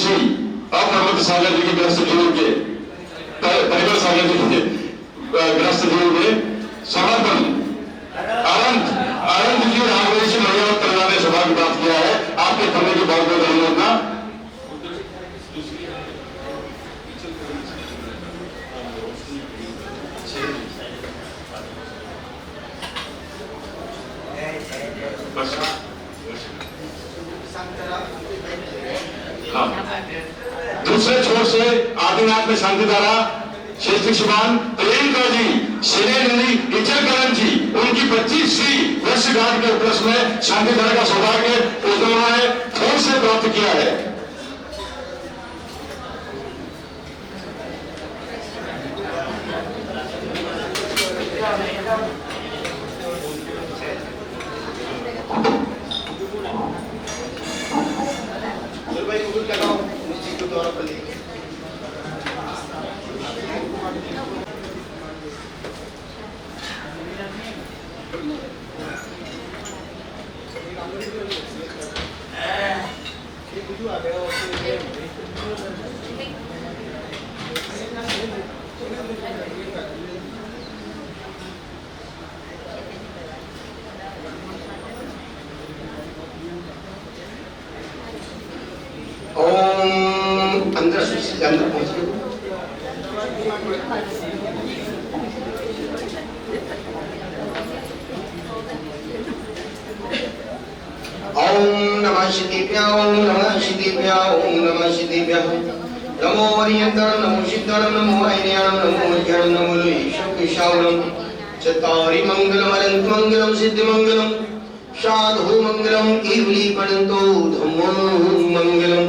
श्री अप्रमथ सागर जी के ग्रस्त जीवन के परिवार सागर जी के ग्रस्त जीवन में समर्पण अनंत जी राघवेश महिला कल्याण ने सौभाग्य प्राप्त किया है। आपके करने की बहुत बहुत अनुमोदना। हाँ। दूसरे छोर से आदिनाथ में शांतिधारा श्री शिक्षमान प्रियंका जी श्री इचलकरण जी उनकी 25वीं वर्षगांठ के उपलक्ष्य में शांतिधारा का सौभाग्य उन्होंने छोर से प्राप्त किया है। अंदर पहुंचे ओम नमः शिवाय ओम नमः शिवाय ओम नमः शिवाय नमो हरियंतर नमो सिद्धर नमो ऐर्याम नमो मध्यम नमो ईशावरम चतारि मंगलम अनंत मंगलम सिद्धि मंगलम साधु मंगलम केवली पड़ंतो धम्मो मंगलम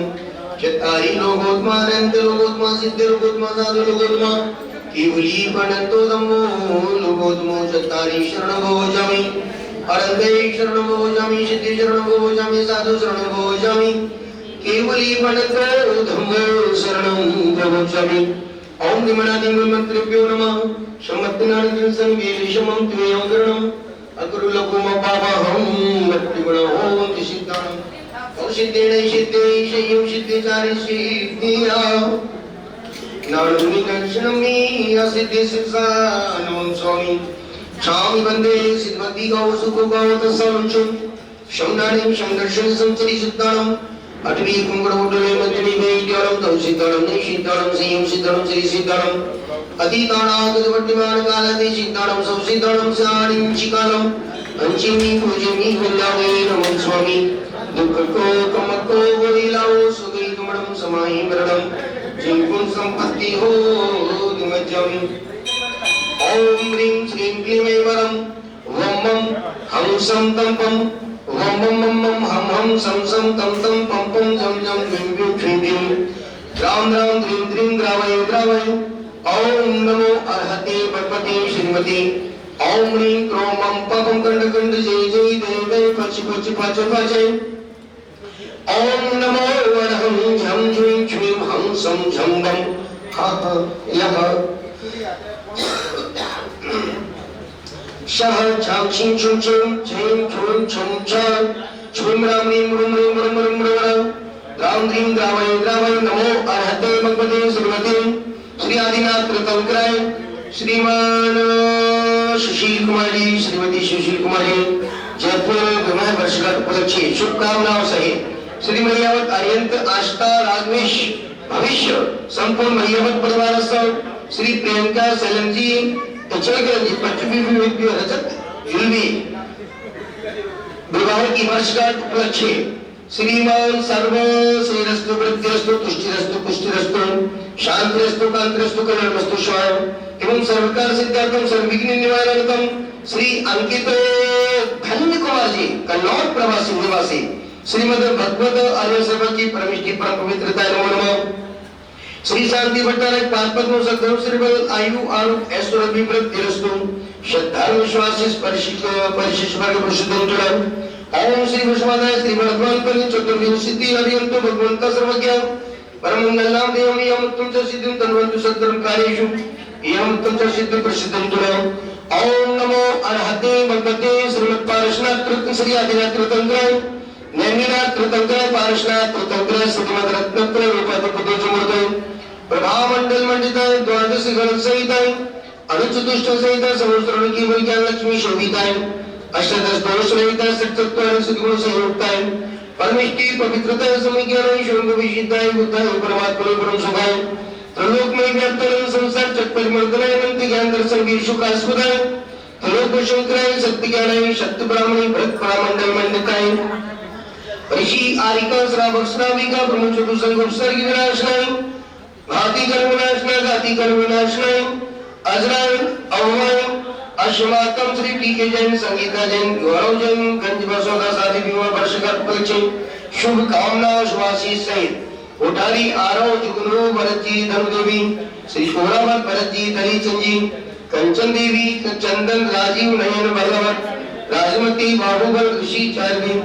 चतारि लोकोत्मा अनंत लोकोत्मा सिद्धि लोकोत्मा साधु लोकोत्मा केवली पड़ंतो धम्मो लोकोत्मो चतारि शरणं भजामि अनंते शरणं भजामि सिद्धि शरणं भजामि साधु शरणं भजामि केवली पड़ंतो धम्मो शरणं भजामि ओम निमनादिं मंत्रेभ्यो नमः सम्मतनादिं संगेलिशमं त्वयं करणं अकुरुलकुम पापहं मत्तिगुणं सिद्धानं औषधेन सिद्धे शयं सिद्धेचारि सिद्धिया नानुनि दर्शनमि असिद्धि सिद्धानं स्वामी स्वामी वंदे सिद्धवती गौ सुख गौ तस्संचुं शमनानिं शमदर्शन संचरि सिद्धानं अटवी कुंगड़ोडले मध्यमी वैद्यरं तौसिद्धनं निषिद्धनं संयम सिद्धनं श्री सिद्धनं अतीतानागत वर्तमान कालते सिद्धनं सौसिद्धनं साणिं चिकालं अंचिमी पूजमी वंदावे नमः स्वामी दुःखको कमको वैलाओ सुगई कमणं समाहि वरणं जिंकुं संपत्ति हो दिमज्जं ओम ह्रीं श्रीं क्लीं वरं वं मं हं सं तं पं वं मं मं मं हं हं सं सं तं तं पं पं जं जं ह्रीं ह्रीं श्रीं ह्रीं राम राम ह्रीं ह्रीं ग्रावय ग्रावय ओम नमो अर्हते भगवते श्रीमती ओम ह्रीं क्रों मं पं कंड कंड जय जय देव देव पच पच पच पच ओम नमो वरहं झं झुं छुं हं सं झं बं हा हा यह शह छं छिं छुं छुं छें छुं छुं छ छुं राम ह्रीं रुं रुं रुं रुं रुं राम ह्रीं ग्रावय ग्रावय नमो अर्हते भगवते श्रीमती श्री आदिनाथ कृतंकराय श्रीमान सुशील कुमार जी श्रीमती सुशील कुमार जी जयपुर विवाह वर्षगांठ उपलक्ष्य शुभकामनाओं सहित श्री महियावत अरियंत आस्था रागवेश भविष्य संपूर्ण महियावत परिवार श्री प्रियंका सैलन जी इचलकरण जी 25वीं रजत जुलमी विवाह की वर्षगांठ उपलक्ष्य श्रीमान सर्व श्रीरस्तु वृद्धिरस्तु तुष्टिरस्तु पुष्टिरस्तु शांतिरस्तु कांतिरस्तु कल्याणमस्तु स्वाहा एवं सर्वकार सिद्धार्थम सर्वविघ्न निवारणार्थम श्री अंकित धन्य कुमार जी कन्नौज प्रवासी निवासी श्रीमद भगवत आर्य सभा की परमिष्टि परम पवित्रता नमः श्री शांति भट्टारक पादपद्म सद्गुरु श्रीबल आयु आरोग्य ऐश्वर्य विवृद्धिरस्तु श्रद्धा विश्वास स्पर्शिक परिशिष्ट वर्ग प्रसिद्धंतुरा ओम श्री विश्वनाथ श्री भगवान परि चतुर्विंश सिद्धि हरियंतो भगवंत सर्वज्ञ परमंगलम देवम यमत्तम च सिद्धिं तन्वन्तु सद्गुरु कार्येषु यमत्तम च सिद्धि प्रसिद्धंतुरा ओम नमो अर्हते भगवते श्रीमत्पारशनाथ श्री आदिनाथ तंत्र ज्ञानीनाथ त्रितंत्र पार्श्वनाथ त्रितंत्र सतिमत रत्नत्र रूपाधिपति मूर्तय प्रभाव मंडल मंडित द्वादश गण सहित अनुचतुष्ट सहित सहस्त्र की विज्ञान लक्ष्मी शोभित अष्टदश दोष रहित सत्सत्व सद्गुण संयुक्त परमेष्टि पवित्रता समीज्ञान शोभ विशिष्टाय बुद्धाय परमात्मा परम सुखाय त्रिलोक में व्याप्त संसार चक्कर मर्दनाय अनंत ज्ञान दर्शन वीरशुकास्पदाय त्रिलोक शंकराय सत्य ज्ञानाय सत्य ब्राह्मणी भरत प्रामंडल मंडिताय ऋषि आरिका श्रावक श्राविका ब्रह्मचर्य संघ उपसर्ग विनाशनाय भाति कर्म विनाशनाय गाति कर्म विनाशनाय अजराय अवमय अश्वमातम श्री टीके जैन संगीता जैन गौरव जैन गंज बसोदा शादी विवाह वर्षगांठ परीक्षे शुभ कामना शुभाशीष सहित कोठारी आरव जुगनू भरत जी धनुदेवी श्री शोरावत भरत जी दलीचंद जी कंचन देवी चंदन राजीव नयन भगवत राजमती बाहुबल ऋषि चारवी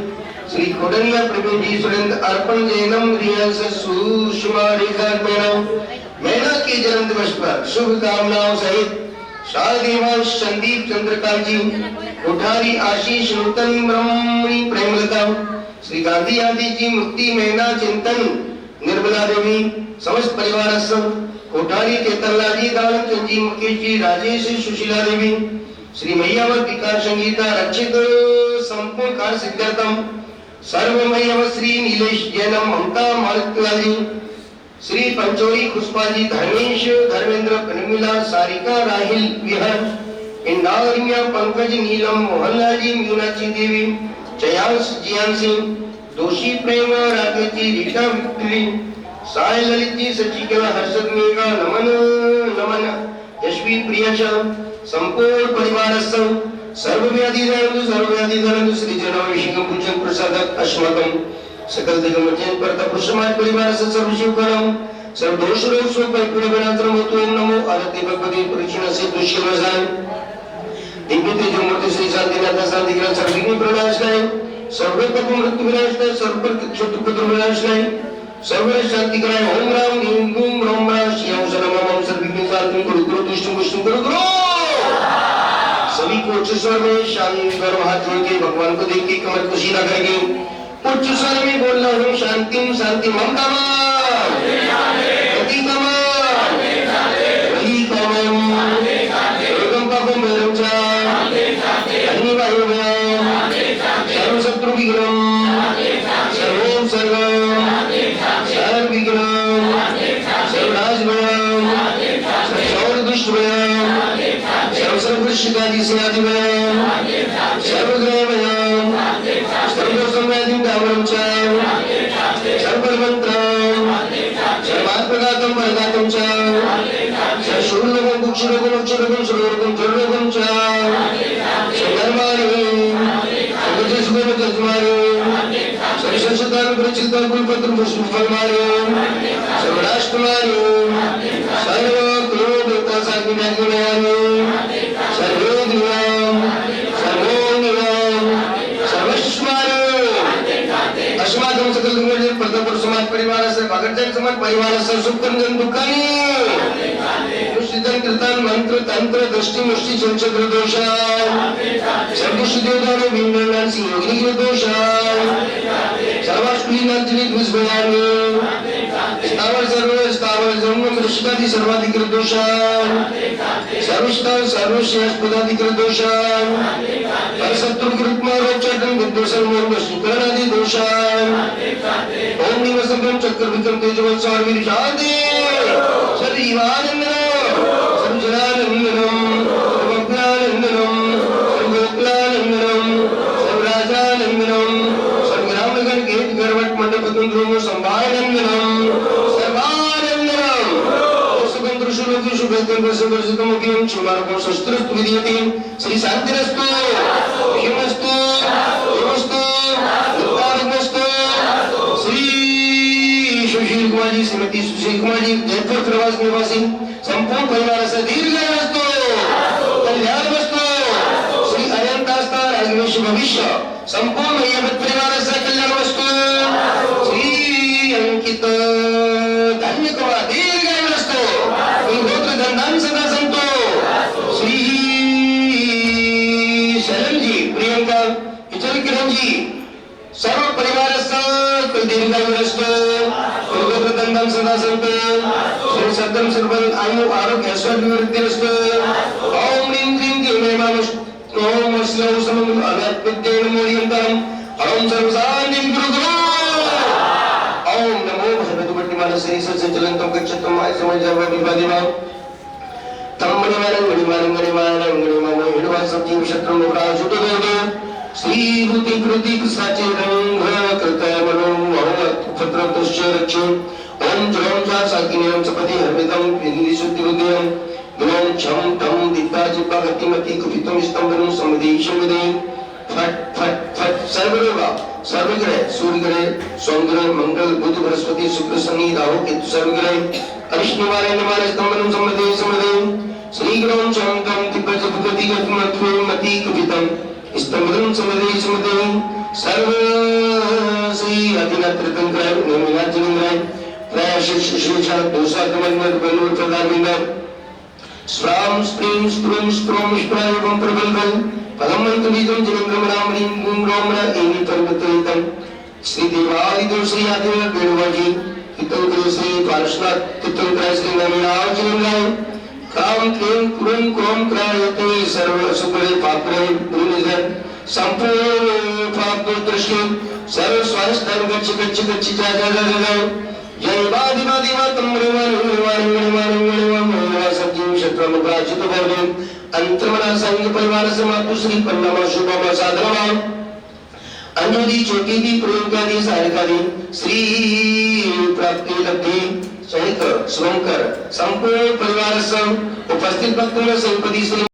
श्री कोडनिया प्रवीण जी सुरेंद्र अर्पण जैनम रियांस सुषमा रेखा मैना के जन्म दिवस पर शुभ कामनाओं सहित शाहदेवांश संदीप चंद्रकांत जी कोठारी आशीष नूतन ब्रह्मणी प्रेमलता श्री गांधी आदि जी मुक्ति मैना चिंतन निर्मला देवी समस्त परिवार कोठारी चेतनला जी दानचंद जी मुकेश जी राजेश सुशीला देवी श्री मैयावत विकार संगीता रक्षित संपूर्ण कार्य सिद्धार्थम सर्वमयव श्री नीलेश जैनम ममता मालिकलाल जी श्री पंचोरी खुशपा जी धर्मेश धर्मेंद्र प्रेमिला सारिका राहिल विहर इंदावरिया पंकज नीलम मोहनलाल जी मीनाक्षी देवी जयांश जियान सिंह दोषी प्रेम राकेश जी रीटा विक्ट्री साय ललित जी सचिकला हर्षद मेघा नमन नमन यशवी प्रियशा संपूर्ण परिवार सर्वव्याधि धनंदु श्री जनाभिषेकम पूजन प्रसादक अश्वतम सकल दिगंबरजन परता पुरुषमाज परिवार सर्व शिवकरम सर्व दोष रोग शोक परिपूर्ण विनाशम होतु ओम नमो आरती भगवती परीक्षण से दुष्कर्मजान दिव्य तेज मूर्ति श्री शांतिनाथ शांतिग्रह सर्वविघ्न प्रणाशनाय सर्व पाप मृत्यु विनाशनाय सर्व शत्रु पुत्र विनाशनाय सर्व शांति कराय ओम राम ह्रीं क्लीं ओम राम शिवाय शरणम सर्वविघ्न शांति गुरु गुरु दुष्ट मुष्ट गुरु गुरु सभी को उच्च स्वर में शांति करो हाथ जोड़ के भगवान को देख के कमर खुशी ना करके उच्च स्वर में बोलना हूँ शांति शांति मम कामम गति कामम वही कामम योगम पापम भैरव च अन्य वायुव्यम सर्व शत्रु विघ्नम सर्वों सर्वम सर्व विघ्नम सर्वनाश भयम सर्व दुष्ट भयम सर्वश्रुष्टिकादि से आदि भयम सर्वग्रह भयम सर्वसंवेदिं दावरं च सर्वमंत्रं सर्वात्मघातं परघातं च सर्वशूलकं कुक्षुलकं उक्षुलकं सर्वलोकं सर्वलोकं च सर्वधर्माणि सर्वजसुखं जसमानि सर्वसंशतानि परिचितानि कुलपत्रं पुष्पफलमानि सर्वराष्ट्रमानि सर्वक्रोधता साग्निज्ञानि सर्वोद्यम सर्वोन्नम सर्वश्मार अस्माकं सकल दुर्गम प्रताप समाज परिवार से भगतजन समाज परिवार से सुखम जन दुखानी दुष्टितन कृतन मंत्र तंत्र दृष्टि मुष्टि चंचक्र दोषा सर्वदुष्ट देवताओं विंडनान सिंह योगिनी दोषा सर्वाष्टमी नंदिनी दुष्भयानी स्थावर जन्म ऋषिकादि सर्वाधिकृत दोषा सर्वस्ताव सर्वश्रेष्ठपदाधिकृत दोषा परशत्रु कृत्मा रोचटन विद्वेषण मोह शुक्रादि दोषा ओम निवसंगम चक्र विक्रम तेजवंत स्वामी शांति सर्वजीवानंदनम सर्वजनानंदनम सर्वज्ञानंदनम सर्वगोकुलानंदनम सर्वराजानंदनम सर्वग्रामगण गेट गर्वट मंडप कुंद्रोम संभानंदनम सर्वानंदनम सुगंध शुभ शुभेतन प्रसन्नम मुख्यम शुभारंभम शस्त्रस्तु विद्यते श्री शांतिरस्तु हिमस्तु हिमस्तु उत्तारकस्तु श्री सुशील कुमार जी श्रीमती सुशील कुमार जी जयपुर प्रवास निवासी संपूर्ण परिवार से दीर्घायुस्तु कल्याणमस्तु श्री अनंतास्ता राजवेश भविष्य संपूर्ण यमत परिवार से कल्याणमस्तु श्री अंकित धन्य कुमार दीर्घायुस्तु गोत्र धनधान सदा संतो श्री शरण जी प्रियंका किचन किरण जी सर्व परिवार दीर्घायुरस्तु दंडम सदा संतो श्री सद्यम सर्वं आयु आरोग्य ऐश्वर्यवृद्धिरस्तु ओम ह्रीं क्लीं क्लीं मानुष ओम स्लो समं अनत्विद्येन मोर्यन्तरम् ओम सर्वशान्तिं कुरु ओम नमो भगवते वट्टिमानसे सच्चलन्तं गच्छतं माय समजव विवादिवा तम्मणिवारं गणिवारं हिडवा सब्जीव शत्रु लोकाशुतदेव श्री भूति कृति साचे रंग कृतय मनो भवत पत्रतश्च रक्षो ओम जलम जा साकिनेम सपति हर्मितम इंद्रि शुद्धि बुद्धियम गुणं छम तम दित्ता जिब्बा गतिमति कुपितम स्तंभनु समदेशम दे फट फट फट सर्वलोका सर्वग्रह सूर्यग्रह सोमग्रह मंगल बुध बृहस्पति शुक्र शनि राहु केतु सर्वग्रह अरिष्णिवारे नमारे स्तंभनु समदे श्री गुणं छम तम दिब्बा जपति गतिमत्वे मति कुपितम स्तंभनु समदे सर्व श्री अधिनात्र तंत्र निमिनाजनग्रह प्रयाशिशेषा दोषा कमन्मत बलूर प्रदार्मिना स्प्राम स्प्रीम स्प्रूम स्प्रोम स्प्रायम प्रबलबल पदमंत बीजम जनेन्द्रमणाम ह्रीं गुं रोमण एनि पर्वतलितम श्री देवादिदेव श्री आदिदेव वेणुवाजी तितंकर श्री पार्श्वनाथ तितंकर श्री नमिनाव जनेन्द्राय काम क्लीं कुरुं क्रोम क्रायते सर्व सुकले पापरे दुनिजन संपूर्ण पाप दृष्टि सर्व स्वास्थ्य गच्छ जा जय वादिवादिवा तम्मरिवान सजीव शत्रम प्राचित भवने अंतर्मना संग परिवार समाप्त श्री पन्नमा शुभमा साधनमा अंजलि ज्योति प्रेमकादी सहायकादी श्री प्राप्ति लब्धि सहित शुभंकर संपूर्ण परिवार संग उपस्थित भक्तों संपत्ति श्री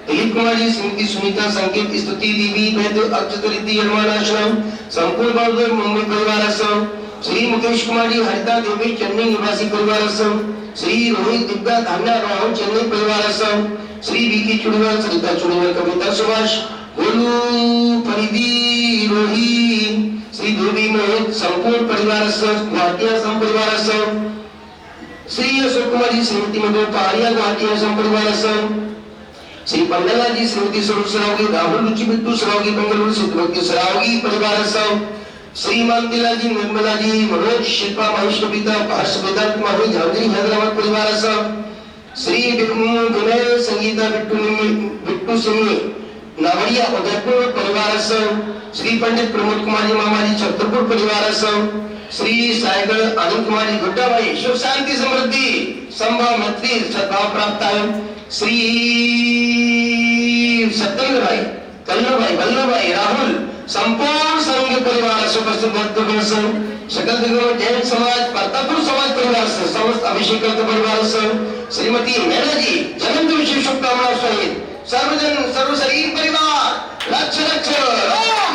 दिलीप कुमार जी श्रीमती सुनीता संकेत स्तुति देवी वैद्य अक्षत रिद्धि हनुमानाश्रम संपूर्ण बागुर मुंबई परिवार संग श्री मुकेश कुमार जी हरिता देवी चेन्नई निवासी परिवार संग श्री रोहित दिव्या धान्या राहुल चेन्नई परिवार संग श्री वीके चुड़ीवाल सरिता चुड़ीवाल कविता सुभाष गोलू परिधि रोहित श्री देवी मोहित संपूर्ण परिवार संग गुवाहाटी सम परिवार संग श्री अशोक कुमार जी श्रीमती मधु पहाड़िया गुवाहाटी सम परिवार संग श्री पंडला जी श्रीमती स्वरूप सरावगी राहुल रुचि बिट्टू सरावगी बेंगलुरु सिद्धवती सरावगी परिवार संग श्रीमान जी निर्मला जी मनोज शिल्पा महेश कविता हर्ष वेदांत माही झांझरी हैदराबाद परिवार संग श्री विनय संगीता बिट्टू सिंह नावड़िया उदयपुर परिवार संग श्री पंडित प्रमोद कुमार जी मामा जी छतरपुर परिवार संग श्री सायगढ़ आनंद कुमार जी गुड्डा भाई सुख शांति समृद्धि संभव मैत्री सद्भाव प्राप्त है श्री सत्येंद्र भाई कल्लू भाई वल्लभ भाई राहुल संपूर्ण संघ परिवार से उपस्थित भक्तों संग सकल दिग्गज जैन समाज प्रतापपुर समाज परिवार से समस्त अभिषेक परिवार से श्रीमती मैना जी जन्मदिन विशेष शुभकामनाओं सहित सर्वजन सर्व शरीर परिवार लक्ष लक्ष ओम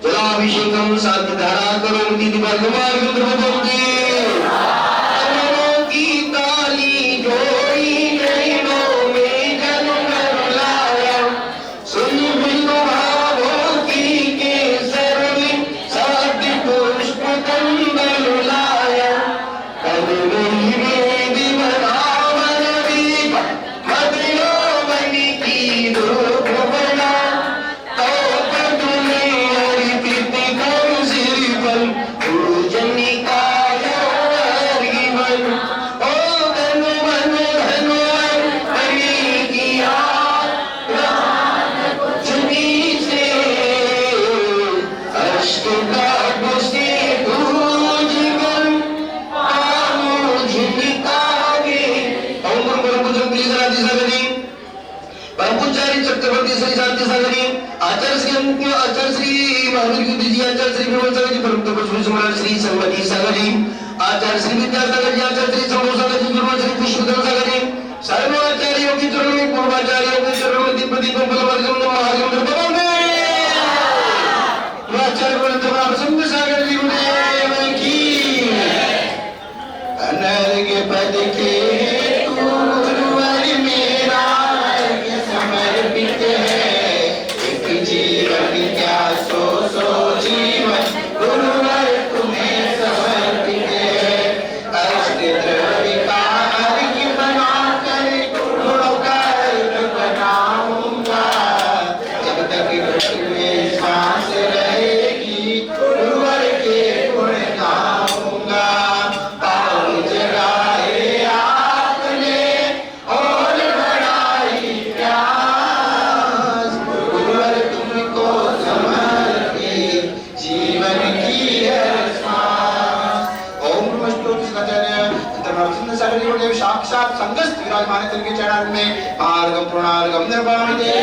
जलाभिषेकम साध्य धारा करो दीदी वर्गमार रुद्रभूति जनिकाय परमपूज्यारी चक्रवर्ती श्री शांति सागरी आचार्य श्री महावीर युद्ध जी आचार्य श्री विमल सागर जी परम तपस्वी सम्राट श्री संगति सागर जी आचार्य श्री विद्यासागर जी आचार्य श्री शंभू सागर जी गुरु श्री पुष्पधर सागर जी सर्व आचार्यों की चरणों में पूर्वाचार्यों के चरणों में दिव्य बलवर्गम महागम भगवान आचार्य वर्तमान संत सागर जी गुरुदेव की अनर के पद के साक्षात संगस्त विराजमान के चरण में मार्गम प्रणार्गम निर्वाणिते